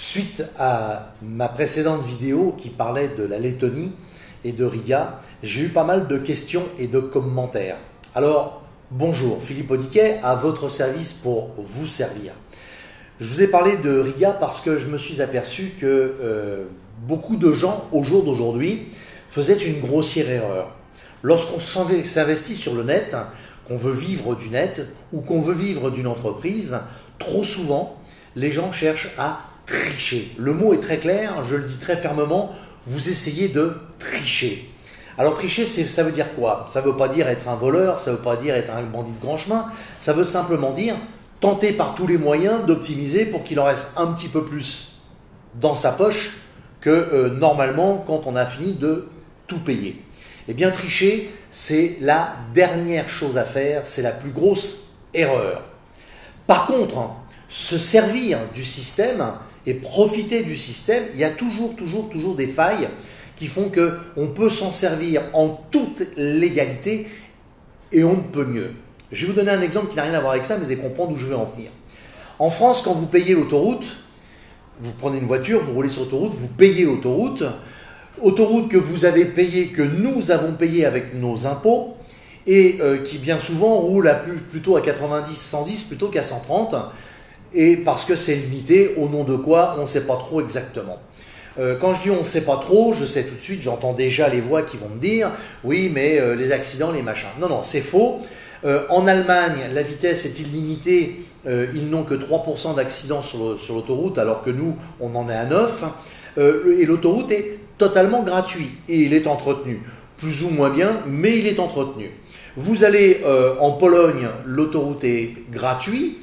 Suite à ma précédente vidéo qui parlait de la Lettonie et de Riga, j'ai eu pas mal de questions et de commentaires. Alors, bonjour, Philippe Audiquet, à votre service pour vous servir. Je vous ai parlé de Riga parce que je me suis aperçu que beaucoup de gens, au jour d'aujourd'hui, faisaient une grossière erreur. Lorsqu'on s'investit sur le net, qu'on veut vivre du net ou qu'on veut vivre d'une entreprise, trop souvent, les gens cherchent à tricher. Le mot est très clair, je le dis très fermement, vous essayez de tricher. Alors tricher, ça veut dire quoi? Ça ne veut pas dire être un voleur, ça ne veut pas dire être un bandit de grand chemin, ça veut simplement dire tenter par tous les moyens d'optimiser pour qu'il en reste un petit peu plus dans sa poche que normalement quand on a fini de tout payer. Eh bien tricher, c'est la dernière chose à faire, c'est la plus grosse erreur. Par contre, se servir du système et profiter du système, il y a toujours des failles qui font qu'on peut s'en servir en toute légalité et on ne peut mieux. Je vais vous donner un exemple qui n'a rien à voir avec ça, mais vous allez comprendre où je veux en venir. En France, quand vous payez l'autoroute, vous prenez une voiture, vous roulez sur l'autoroute, vous payez l'autoroute, autoroute que vous avez payée, que nous avons payée avec nos impôts, et qui bien souvent roule plutôt à 90, 110 plutôt qu'à 130, et parce que c'est limité, au nom de quoi, on ne sait pas trop exactement. Quand je dis on ne sait pas trop, je sais tout de suite, j'entends déjà les voix qui vont me dire « oui, mais les accidents, les machins ». Non, c'est faux. En Allemagne, la vitesse est illimitée, ils n'ont que 3% d'accidents sur l'autoroute, alors que nous, on en est à 9. Et l'autoroute est totalement gratuite et il est entretenu. Plus ou moins bien, mais il est entretenu. Vous allez en Pologne, l'autoroute est gratuite.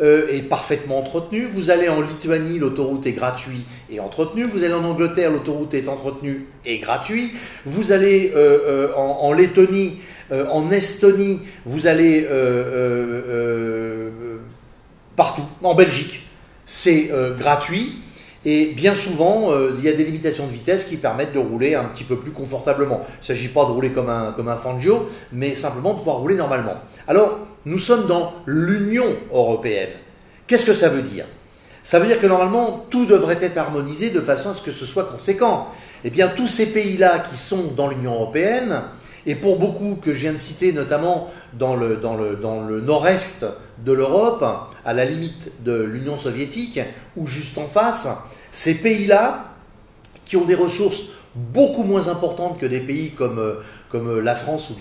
Est parfaitement entretenu. Vous allez en Lituanie, l'autoroute est gratuite et entretenue. Vous allez en Angleterre, l'autoroute est entretenue et gratuite. Vous allez en Lettonie, en Estonie, vous allez partout. En Belgique, c'est gratuit. Et bien souvent, il y a des limitations de vitesse qui permettent de rouler un petit peu plus confortablement. Il ne s'agit pas de rouler comme un Fangio, mais simplement de pouvoir rouler normalement. Alors, nous sommes dans l'Union européenne. Qu'est-ce que ça veut dire? Ça veut dire que normalement, tout devrait être harmonisé de façon à ce que ce soit conséquent. Eh bien, tous ces pays-là qui sont dans l'Union européenne, et pour beaucoup que je viens de citer, notamment dans le nord-est de l'Europe, à la limite de l'Union soviétique, ou juste en face, ces pays-là, qui ont des ressources beaucoup moins importantes que des pays comme la France ou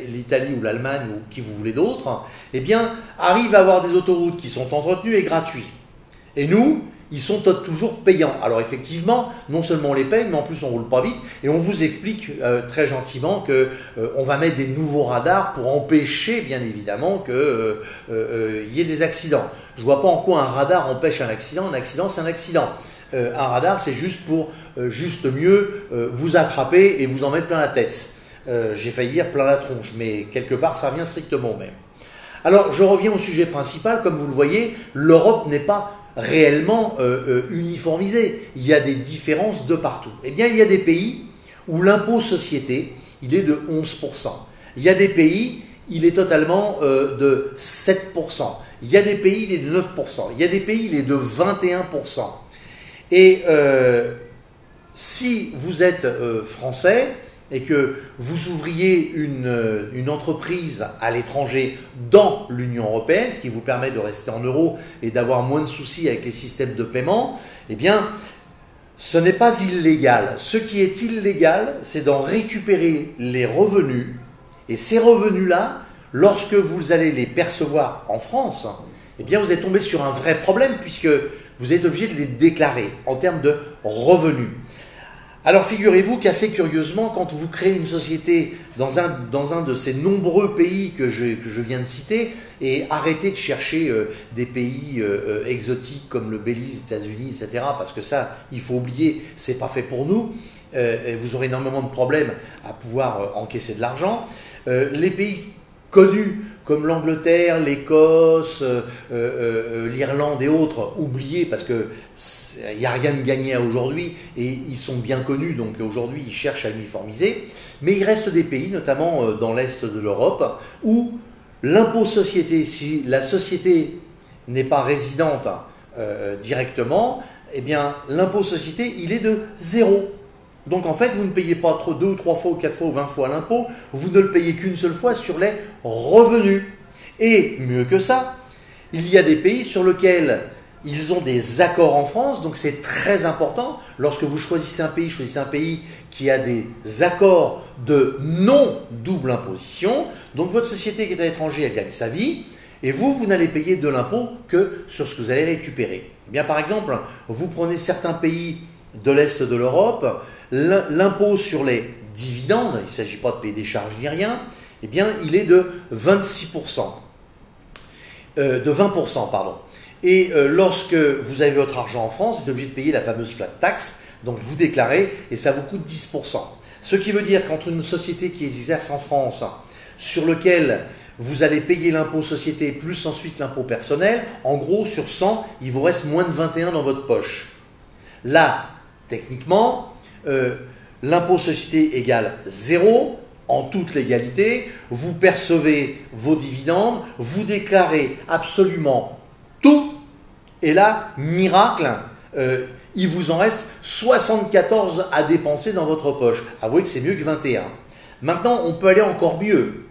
l'Italie ou l'Allemagne ou qui vous voulez d'autres, eh bien, arrivent à avoir des autoroutes qui sont entretenues et gratuites. Et nous, ils sont toujours payants. Alors effectivement, non seulement on les paye, mais en plus on ne roule pas vite. Et on vous explique très gentiment qu'on va mettre des nouveaux radars pour empêcher, bien évidemment, qu'il y ait des accidents. Je ne vois pas en quoi un radar empêche un accident. Un accident, c'est un accident. Un radar, c'est juste pour juste mieux vous attraper et vous en mettre plein la tête. J'ai failli dire plein la tronche, mais quelque part, ça revient strictement au même. Alors, je reviens au sujet principal. Comme vous le voyez, l'Europe n'est pas réellement uniformisée. Il y a des différences de partout. Eh bien, il y a des pays où l'impôt société, il est de 11%. Il y a des pays, il est totalement de 7%. Il y a des pays, il est de 9%. Il y a des pays, il est de 21%. Et si vous êtes français et que vous ouvriez une entreprise à l'étranger dans l'Union européenne, ce qui vous permet de rester en euros et d'avoir moins de soucis avec les systèmes de paiement, eh bien, ce n'est pas illégal. Ce qui est illégal, c'est d'en récupérer les revenus. Et ces revenus-là, lorsque vous allez les percevoir en France, eh bien, vous êtes tombé sur un vrai problème puisque vous êtes obligé de les déclarer en termes de revenus. Alors figurez-vous qu'assez curieusement, quand vous créez une société dans un de ces nombreux pays que je viens de citer, et arrêtez de chercher des pays exotiques comme le Belize, les États-Unis, etc., parce que ça, il faut oublier, c'est pas fait pour nous, vous aurez énormément de problèmes à pouvoir encaisser de l'argent. Les pays connus comme l'Angleterre, l'Écosse, l'Irlande et autres, oubliés parce qu'il n'y a rien de gagné à aujourd'hui et ils sont bien connus, donc aujourd'hui ils cherchent à uniformiser. Mais il reste des pays, notamment dans l'Est de l'Europe, où l'impôt société, si la société n'est pas résidente directement, eh bien, l'impôt société, il est de 0. Donc en fait, vous ne payez pas 2 ou 3 fois ou 4 fois ou 20 fois l'impôt, vous ne le payez qu'une seule fois sur les revenus. Et mieux que ça, il y a des pays sur lesquels ils ont des accords en France, donc c'est très important. Lorsque vous choisissez un pays qui a des accords de non-double imposition. Donc votre société qui est à l'étranger, elle gagne sa vie, et vous n'allez payer de l'impôt que sur ce que vous allez récupérer. Eh bien, par exemple, vous prenez certains pays de l'Est de l'Europe, l'impôt sur les dividendes, il ne s'agit pas de payer des charges ni rien, eh bien, il est de 26%. De 20%, pardon. Et lorsque vous avez votre argent en France, vous êtes obligé de payer la fameuse flat tax, donc vous déclarez et ça vous coûte 10%. Ce qui veut dire qu'entre une société qui exerce en France, sur lequel vous allez payer l'impôt société plus ensuite l'impôt personnel, en gros sur 100, il vous reste moins de 21 dans votre poche. Là, techniquement, l'impôt société égale 0, en toute légalité, vous percevez vos dividendes, vous déclarez absolument tout, et là, miracle, il vous en reste 74 à dépenser dans votre poche. Avouez que c'est mieux que 21. Maintenant, on peut aller encore mieux,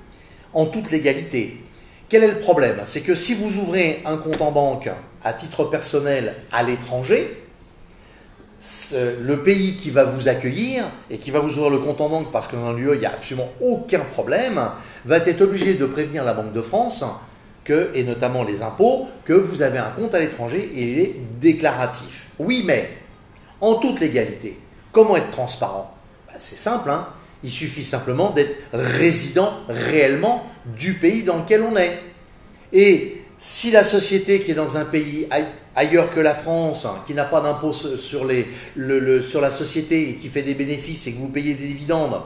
en toute légalité. Quel est le problème? C'est que si vous ouvrez un compte en banque à titre personnel à l'étranger, le pays qui va vous accueillir et qui va vous ouvrir le compte en banque parce que dans l'UE il n'y a absolument aucun problème, va être obligé de prévenir la Banque de France et notamment les impôts, que vous avez un compte à l'étranger et il est déclaratif. Oui, mais en toute légalité, comment être transparent? C'est simple, hein. Il suffit simplement d'être résident réellement du pays dans lequel on est. Et si la société qui est dans un pays ailleurs que la France, qui n'a pas d'impôt sur la société et qui fait des bénéfices et que vous payez des dividendes,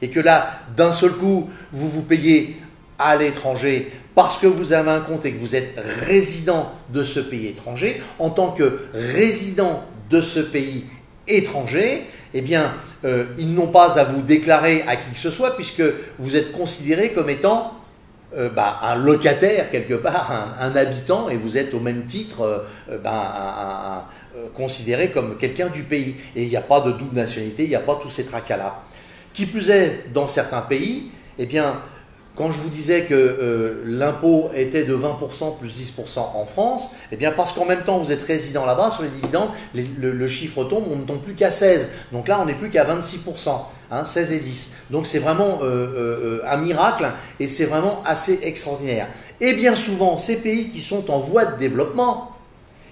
et que là, d'un seul coup, vous payez à l'étranger parce que vous avez un compte et que vous êtes résident de ce pays étranger, en tant que résident de ce pays étranger, eh bien, ils n'ont pas à vous déclarer à qui que ce soit puisque vous êtes considéré comme étant un locataire quelque part, un habitant, et vous êtes au même titre considéré comme quelqu'un du pays. Et il n'y a pas de double nationalité, il n'y a pas tous ces tracas-là. Qui plus est, dans certains pays, eh bien, quand je vous disais que l'impôt était de 20% plus 10% en France, eh bien parce qu'en même temps vous êtes résident là-bas, sur les dividendes, le chiffre tombe, on ne tombe plus qu'à 16. Donc là on n'est plus qu'à 26%, 16 et 10. Donc c'est vraiment un miracle et c'est vraiment assez extraordinaire. Et bien souvent, ces pays qui sont en voie de développement,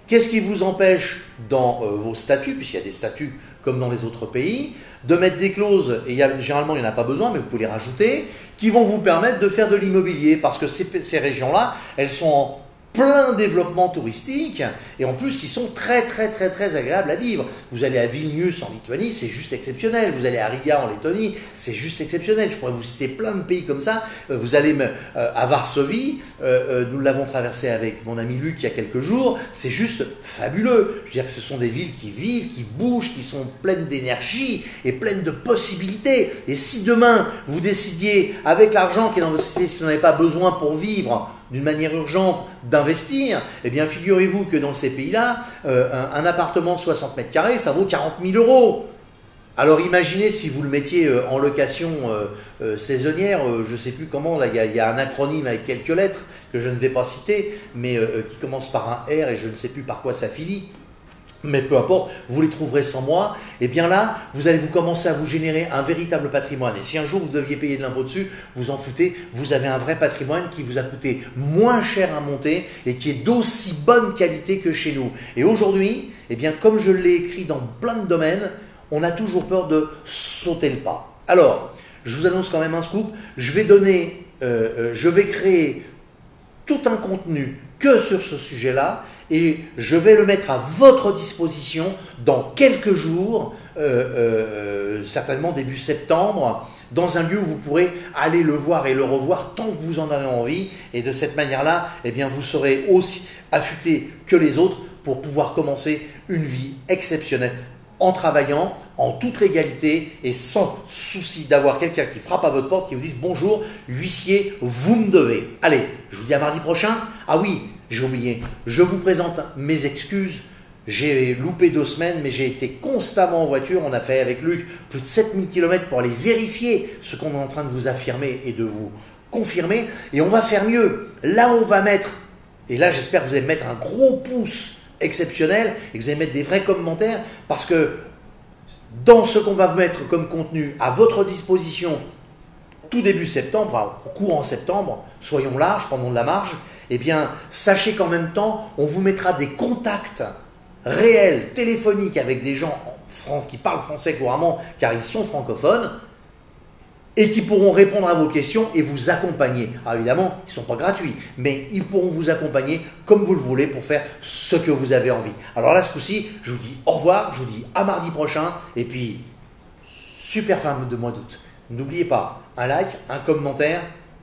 qu'est-ce qui vous empêche dans vos statuts, puisqu'il y a des statuts comme dans les autres pays, de mettre des clauses, et généralement il n'y en a pas besoin, mais vous pouvez les rajouter, qui vont vous permettre de faire de l'immobilier, parce que ces régions-là, elles sont en plein développement touristique, et en plus ils sont très très très très agréables à vivre. Vous allez à Vilnius en Lituanie, c'est juste exceptionnel. Vous allez à Riga en Lettonie, c'est juste exceptionnel. Je pourrais vous citer plein de pays comme ça. Vous allez à Varsovie, nous l'avons traversé avec mon ami Luc il y a quelques jours, c'est juste fabuleux. Je veux dire que ce sont des villes qui vivent, qui bougent, qui sont pleines d'énergie et pleines de possibilités. Et si demain vous décidiez, avec l'argent qui est dans votre société, si vous n'en avez pas besoin pour vivre, d'une manière urgente, d'investir, eh bien figurez-vous que dans ces pays-là, un appartement de 60 mètres carrés, ça vaut 40 000 euros. Alors imaginez si vous le mettiez en location saisonnière, je ne sais plus comment, là il y a un acronyme avec quelques lettres que je ne vais pas citer, mais qui commence par un R et je ne sais plus par quoi ça finit. Mais peu importe, vous les trouverez sans moi, et bien là, vous allez commencer à vous générer un véritable patrimoine. Et si un jour vous deviez payer de l'impôt dessus, vous en foutez, vous avez un vrai patrimoine qui vous a coûté moins cher à monter et qui est d'aussi bonne qualité que chez nous. Et aujourd'hui, eh bien, comme je l'ai écrit dans plein de domaines, on a toujours peur de sauter le pas. Alors, je vous annonce quand même un scoop, je vais créer tout un contenu que sur ce sujet-là, et je vais le mettre à votre disposition dans quelques jours, certainement début septembre, dans un lieu où vous pourrez aller le voir et le revoir tant que vous en aurez envie. Et de cette manière-là, eh bien, vous serez aussi affûté que les autres pour pouvoir commencer une vie exceptionnelle en travaillant en toute légalité et sans souci d'avoir quelqu'un qui frappe à votre porte, qui vous dise « Bonjour, huissier, vous me devez ». Allez, je vous dis à mardi prochain. Ah oui, j'ai oublié, je vous présente mes excuses. J'ai loupé 2 semaines, mais j'ai été constamment en voiture. On a fait avec Luc plus de 7000 km pour aller vérifier ce qu'on est en train de vous affirmer et de vous confirmer. Et on va faire mieux. Là, on va mettre, et là j'espère que vous allez mettre un gros pouce exceptionnel et que vous allez mettre des vrais commentaires, parce que dans ce qu'on va vous mettre comme contenu à votre disposition tout début septembre, enfin, courant septembre, soyons larges, prenons de la marge, eh bien, sachez qu'en même temps, on vous mettra des contacts réels, téléphoniques, avec des gens en France qui parlent français couramment, car ils sont francophones, et qui pourront répondre à vos questions et vous accompagner. Alors évidemment, ils ne sont pas gratuits, mais ils pourront vous accompagner comme vous le voulez pour faire ce que vous avez envie. Alors là, ce coup-ci, je vous dis au revoir, je vous dis à mardi prochain, et puis, super fin de mois d'août. N'oubliez pas, un like, un commentaire,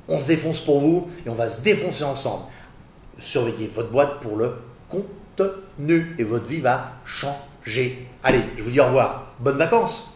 on se défonce pour vous et on va se défoncer ensemble. Surveillez votre boîte pour le contenu et votre vie va changer. Allez, je vous dis au revoir. Bonnes vacances!